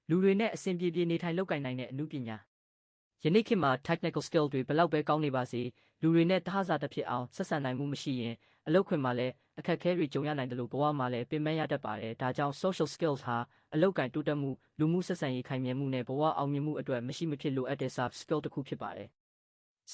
လူတွေနဲ့အဆင်ပြေပြေနေထိုင်လုပ်ကိုင်နိုင်တဲ့အမှုပညာယနေ့ခေတ်မှာ technical skill တွေဘလောက်ပဲကောင်းနေပါစေလူတွေနဲ့တဟဇာတစ်ဖြစ်အောင်ဆက်ဆံနိုင်မှုမရှိရင်အလုပ်ခွင်မှာလည်းအခက်အခဲတွေကြုံရနိုင်တယ်လို့ဘဝမှာလည်းပင်ပန်းရတတ်ပါတယ်ဒါကြောင့် social skills ဟာအလုပ်ကိုင်တိုးတက်မှုလူမှုဆက်ဆံရေးခိုင်မြဲမှုနဲ့ဘဝအောင်မြင်မှုအတွက်မရှိမဖြစ်လိုအပ်တဲ့ soft skill တစ်ခုဖြစ်ပါတယ်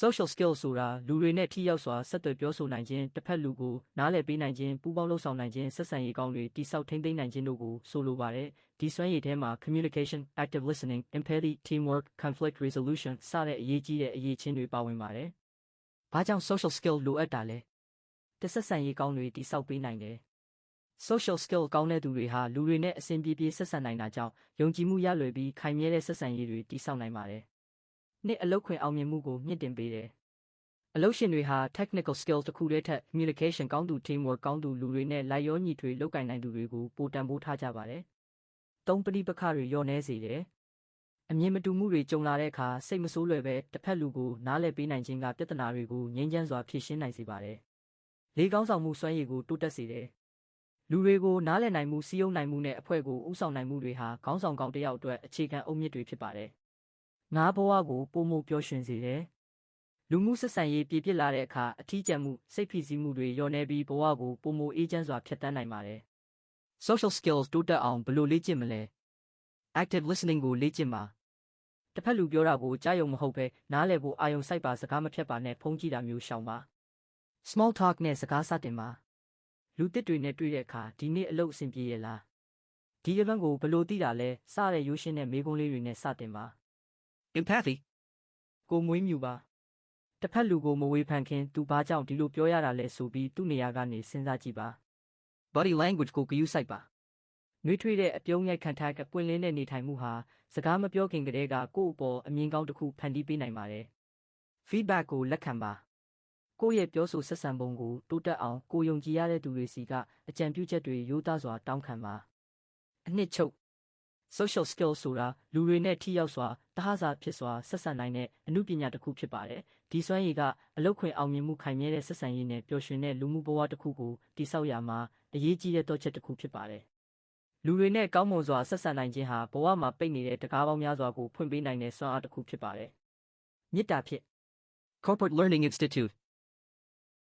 social skills ဆိုတာလူတွေနဲ့ထိရောက်စွာဆက်သွယ်ပြောဆိုနိုင်ခြင်းတစ်ဖက်လူကိုနားလည်ပေးနိုင်ခြင်းပူးပေါင်းလှုပ်ဆောင်နိုင်ခြင်းဆက်ဆံရေးကောင်းတွေတိဆောက်ထိန်းသိမ်းနိုင်ခြင်းတို့ကိုဆိုလိုပါတယ်ဒီစွမ်းရည်ထဲမှာ communication, active listening, empathy, teamwork, conflict resolution စတဲ့အရေးကြီးတဲ့အရေးချင်းတွေပါဝင်ပါတယ်။ဘာကြောင့် social skill လိုအပ်တာလဲ။တစ်ဆက်ဆံရေးကောင်းတွေတိဆောက်ပေးနိုင်တယ်။ social skill ကောင်းတဲ့သူတွေဟာလူတွေနဲ့အဆင်ပြေပြေဆက်ဆံနိုင်တာကြောင့်ယုံကြည်မှုရလွယ်ပြီးခိုင်မြဲတဲ့ဆက်ဆံရေးတွေတိဆောက်နိုင်ပါတယ်။နှစ်အလုပ်ခွင်အောင်မြင်မှုကိုမြင့်တင်ပေးတယ်။အလုပ်ရှင်တွေဟာ technical skill တစ်ခုတည်းထက် communication ကောင်းသူ teamwork ကောင်းသူလူတွေနဲ့လိုက်ရောညီထွေလုပ်ကိုင်နိုင်သူတွေကိုပိုတန်ဖိုးထားကြပါတယ်။သုံးပဋိပက္ခတွေလျော့နည်းစေတယ်။အမြင်မတူမှုတွေကြုံလာတဲ့အခါစိတ်မဆိုးလွယ်ပဲတစ်ဖက်လူကိုနားလည်ပေးနိုင်ခြင်းကပြဿနာတွေကိုငြိမ်းချမ်းစွာဖြေရှင်းနိုင်စေပါတယ်။လေးကောင်းဆောင်မှုစွမ်းရည်ကိုတိုးတက်စေတယ်။လူတွေကိုနားလည်နိုင်မှုစည်းရုံးနိုင်မှုနဲ့အဖွဲ့ကိုဥဆောင်နိုင်မှုတွေဟာခေါင်းဆောင်ကောင်းတစ်ယောက်အတွက်အခြေခံအုတ်မြစ်တွေဖြစ်ပါတယ်။ငါးဘဝကိုပိုမိုပျော်ရွှင်စေတယ်။လူမှုဆက်ဆံရေးပြည့်ပြည့်လာတဲ့အခါအထီးကျန်မှုစိတ်ဖိစီးမှုတွေလျော့နည်းပြီးဘဝကိုပိုမိုအေးချမ်းစွာဖြတ်သန်းနိုင်ပါတယ်။ social skills တိုးတက်အောင်ဘယ်လိုလေ့ကျင့်မလဲ active listening ကိုလေ့ကျင့်ပါတစ်ဖက်လူပြောတာကိုကြားရုံမဟုတ်ပဲနားလည်ဖို့အာရုံစိုက်ပါစကားမဖြတ်ပါနဲ့ဖုန်းကြည့်တာမျိုးရှောင်ပါ small talk နဲ့စကားစတင်ပါလူတစ်တွေနဲ့တွေ့တဲ့အခါဒီနေ့အလုပ်အဆင်ပြေရဲ့လားဒီအပန်းကိုဘယ်လိုသိတာလဲစတဲ့ရိုးရှင်းတဲ့မေးခွန်းလေးတွေနဲ့စတင်ပါ empathy ကိုမွေးမြူပါတစ်ဖက်လူကိုမဝေဖန်ခင်သူဘာကြောင့်ဒီလိုပြောရတာလဲဆိုပြီးသူ့နေရာကနေစဉ်းစားကြည့်ပါ body language ကိုဂရုစိုက်ပါနှွေးထွေးတဲ့အပြုံးရိုက်ခံထားကပွင့်လင်းတဲ့နေထိုင်မှုဟာစကားမပြောခင်ကတည်းကကိုယ့်အပေါ်အမြင်ကောင်းတစ်ခုဖန်တီးပေးနိုင်ပါတယ် feedback ကိုလက်ခံပါကိုယ့်ရဲ့ပြောဆိုဆက်ဆံပုံကိုတိုးတက်အောင်ကိုယုံကြည်ရတဲ့သူတွေစီကအကြံပြုချက်တွေရိုးသားစွာတောင်းခံပါအနှစ်ချုပ် social skills ဆိုတာလူတွေနဲ့ထိရောက်စွာတဟဇာဖြစ်စွာဆက်ဆံနိုင်တဲ့အမှုပညာတစ်ခုဖြစ်ပါတယ်ဒီစွမ်းရည်ကအလုပ်ခွင်အောင်မြင်မှုခိုင်မြဲတဲ့ဆက်ဆံရေးနဲ့ပျော်ရွှင်တဲ့လူမှုဘဝတစ်ခုကိုတည်ဆောက်ရမှာအရေးကြီးတဲ့တော့ချက်တစ်ခုဖြစ်ပါတယ်လူတွေနဲ့ကောင်းမွန်စွာဆက်ဆံနိုင်ခြင်းဟာဘဝမှာပိတ်နေတဲ့တကားပေါင်းများစွာကိုဖွင့်ပေးနိုင်တဲ့စွမ်းအားတစ်ခုဖြစ်ပါတယ်မေတ္တာဖြင့် Corporate Learning Institute